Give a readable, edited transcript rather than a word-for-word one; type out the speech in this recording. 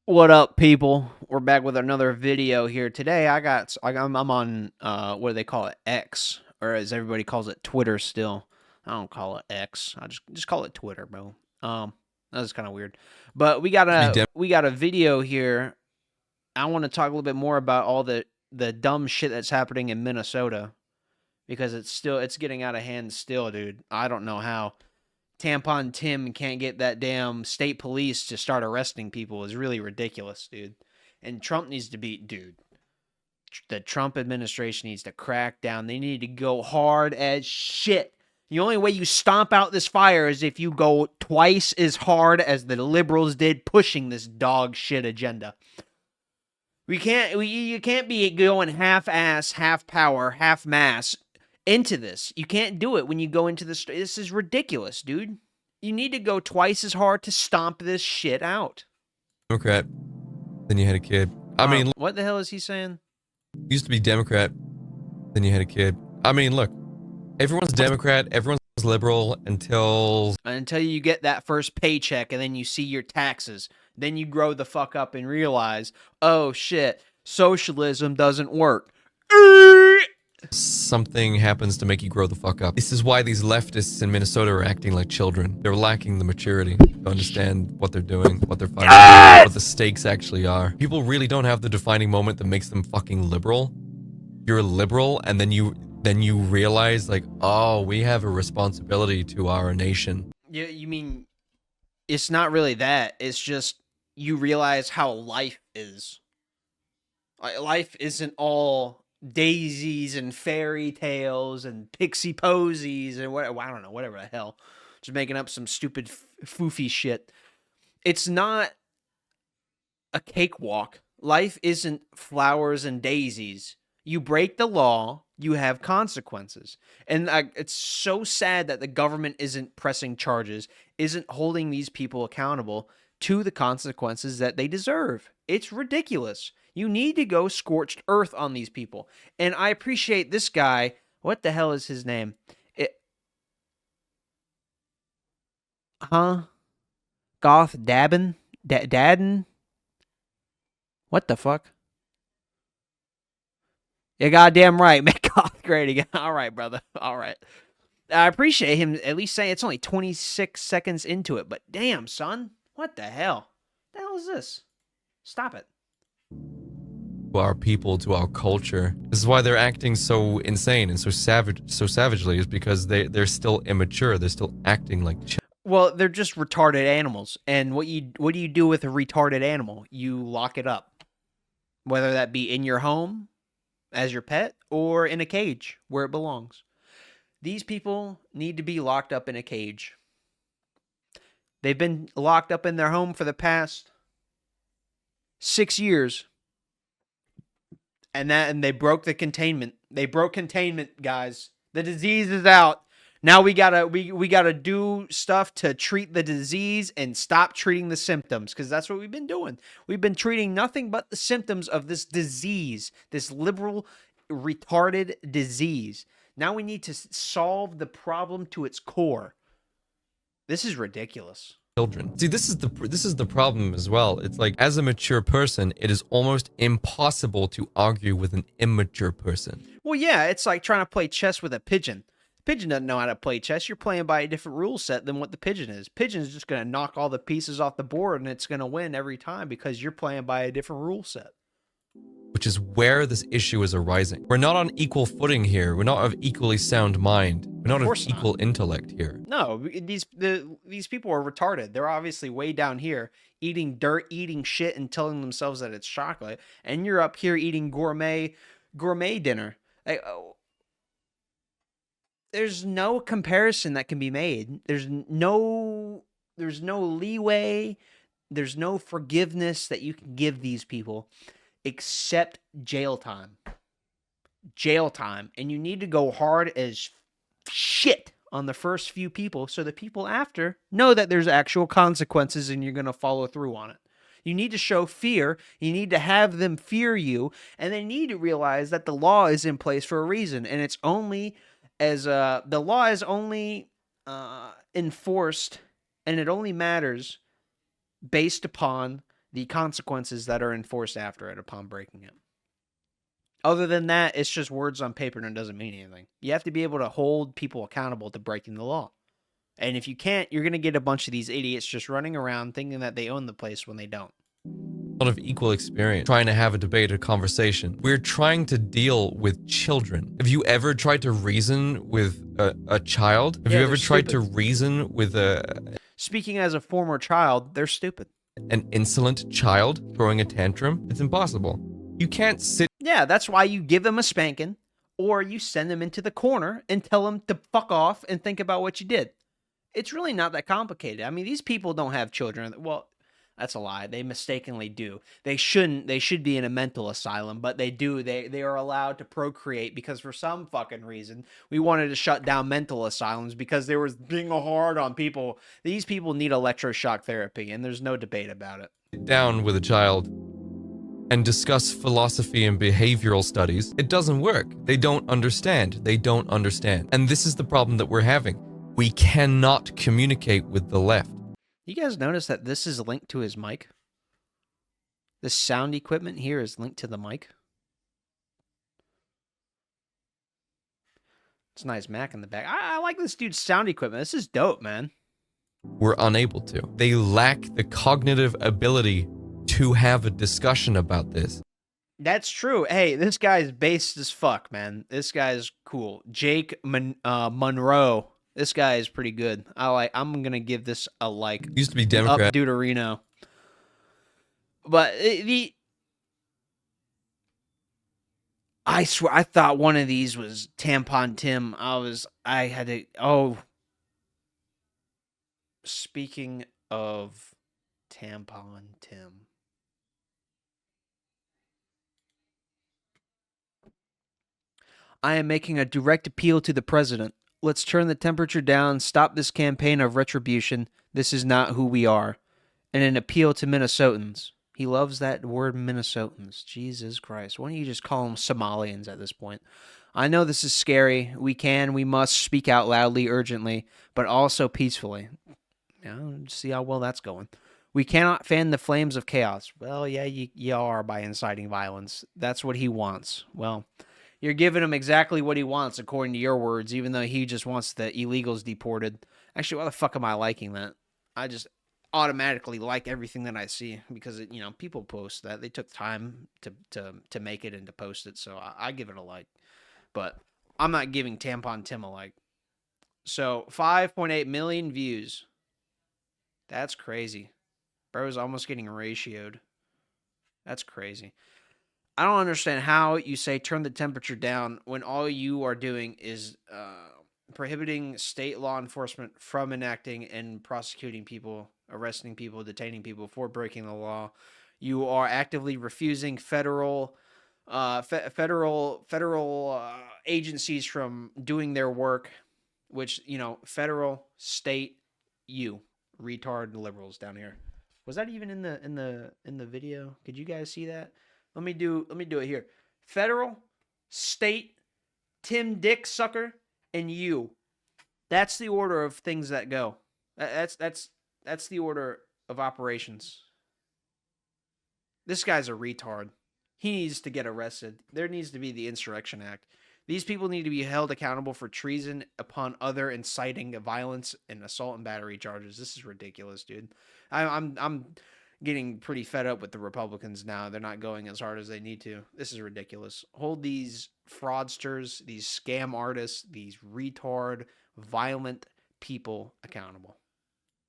What up, people? We're back with another video here. Today, I'm on what do they call it, X, or as everybody calls it, Twitter. Still, I don't call it X. I just call it Twitter, bro. That was kind of weird. But we got a video here. I want to talk a little bit more about all the dumb shit that's happening in Minnesota because it's getting out of hand still, dude. I don't know how. Tampon Tim can't get that damn state police to start arresting people is really ridiculous, dude. And Trump needs to be, dude. The Trump administration needs to crack down. They need to go hard as shit. The only way you stomp out this fire is if you go twice as hard as the liberals did pushing this dog shit agenda. You can't be going half ass, half power, half mass into this. You can't do it when you go into this. This is ridiculous, dude. You need to go twice as hard to stomp this shit out. Democrat, then you had a kid. I mean, what the hell is he saying? Used to be Democrat, then you had a kid. I mean, look, everyone's Democrat, everyone's liberal until you get that first paycheck and then you see your taxes. Then you grow the fuck up and realize, oh shit, socialism doesn't work. Something happens to make you grow the fuck up. This is why these leftists in Minnesota are acting like children. They're lacking the maturity to understand what they're doing, what they're fighting, what the stakes actually are. People really don't have the defining moment that makes them fucking liberal. You're a liberal, and then you realize, like, oh, we have a responsibility to our nation. Yeah, you mean it's not really that. It's just you realize how life is. Life isn't all daisies and fairy tales and pixie posies and what, I don't know, whatever the hell. Just making up some stupid foofy shit. It's not a cakewalk. Life isn't flowers and daisies. You break the law, you have consequences. And it's so sad that the government isn't pressing charges, isn't holding these people accountable to the consequences that they deserve. It's ridiculous. You need to go scorched earth on these people. And I appreciate this guy. What the hell is his name? Goth Dabin? Dadden? What the fuck? You're goddamn right. Make Goth great again. All right, brother. All right. I appreciate him at least saying it's only 26 seconds into it, but damn, son. What the hell? The hell is this? Stop it. To our people, to our culture. This is why they're acting so insane and so savagely, is because they're still immature. They're still acting like children. Well, they're just retarded animals. And what do you do with a retarded animal? You lock it up. Whether that be in your home as your pet or in a cage where it belongs. These people need to be locked up in a cage. They've been locked up in their home for the past 6 years. And they broke the containment. They broke containment, guys. The disease is out. Now we gotta do stuff to treat the disease and stop treating the symptoms, because that's what we've been doing. We've been treating nothing but the symptoms of this disease, this liberal, retarded disease. Now we need to solve the problem to its core. This is ridiculous. Children. See, this is the problem as well. It's like, as a mature person, it is almost impossible to argue with an immature person. Well, yeah, it's like trying to play chess with a pigeon. The pigeon doesn't know how to play chess. You're playing by a different rule set than what the pigeon is. Pigeon is just going to knock all the pieces off the board and it's going to win every time because you're playing by a different rule set. Which is where this issue is arising. We're not on equal footing here. We're not of equally sound mind. We're not of equal intellect here. No, these people are retarded. They're obviously way down here eating dirt, eating shit, and telling themselves that it's chocolate. And you're up here eating gourmet dinner. There's no comparison that can be made. There's no leeway. There's no forgiveness that you can give these people except jail time. Jail time. And you need to go hard as shit on the first few people so the people after know that there's actual consequences and you're going to follow through on it. You need to show fear. You need to have them fear you. And they need to realize that the law is in place for a reason. And it's only as the law is only enforced, and it only matters based upon the consequences that are enforced after it upon breaking it. Other than that, it's just words on paper and it doesn't mean anything. You have to be able to hold people accountable to breaking the law. And if you can't, you're going to get a bunch of these idiots just running around thinking that they own the place when they don't. Lot of equal experience trying to have a debate or conversation. We're trying to deal with children. Have you ever tried to reason with a child? Have you ever tried to reason with Speaking as a former child, they're stupid. An insolent child throwing a tantrum? It's impossible. You can't sit. Yeah, that's why you give them a spanking, or you send them into the corner and tell them to fuck off and think about what you did. It's really not that complicated. I mean, these people don't have children. Well, that's a lie. They mistakenly do. They shouldn't. They should be in a mental asylum, but they do. They are allowed to procreate because for some fucking reason we wanted to shut down mental asylums because there was being hard on people. These people need electroshock therapy, and there's no debate about it. Down with a child and discuss philosophy and behavioral studies. It doesn't work. They don't understand. They don't understand. And this is the problem that we're having. We cannot communicate with the left. You guys notice that this is linked to his mic? This sound equipment here is linked to the mic. It's a nice Mac in the back. I like this dude's sound equipment. This is dope, man. We're unable to. They lack the cognitive ability to have a discussion about this. That's true. Hey, this guy's based as fuck, man. This guy's cool. Jake Monroe. This guy is pretty good. I'm gonna give this a like. Used to be Democrat. Up Deuterino. But I swear, I thought one of these was Tampon Tim. I had to. Oh, speaking of Tampon Tim. I am making a direct appeal to the president. Let's turn the temperature down, stop this campaign of retribution. This is not who we are. And an appeal to Minnesotans. He loves that word Minnesotans. Jesus Christ. Why don't you just call them Somalians at this point? I know this is scary. We must speak out loudly, urgently, but also peacefully. See how well that's going. We cannot fan the flames of chaos. Well, yeah, you are by inciting violence. That's what he wants. Well, you're giving him exactly what he wants, according to your words, even though he just wants the illegals deported. Actually, why the fuck am I liking that? I just automatically like everything that I see because, people post that. They took time to make it and to post it, so I give it a like. But I'm not giving Tampon Tim a like. So, 5.8 million views. That's crazy. Bro's almost getting ratioed. That's crazy. I don't understand how you say turn the temperature down when all you are doing is prohibiting state law enforcement from enacting and prosecuting people, arresting people, detaining people for breaking the law. You are actively refusing federal agencies from doing their work, which, federal, state, you retard liberals down here. Was that even in the video? Could you guys see that? Let me do it here. Federal, state, Tim Dick sucker, and you. That's the order of things that go. That's the order of operations. This guy's a retard. He needs to get arrested. There needs to be the Insurrection Act. These people need to be held accountable for treason upon other inciting violence and assault and battery charges. This is ridiculous, dude. I'm getting pretty fed up with the Republicans now. They're not going as hard as they need to. This is ridiculous. Hold these fraudsters, these scam artists, these retard, violent people accountable.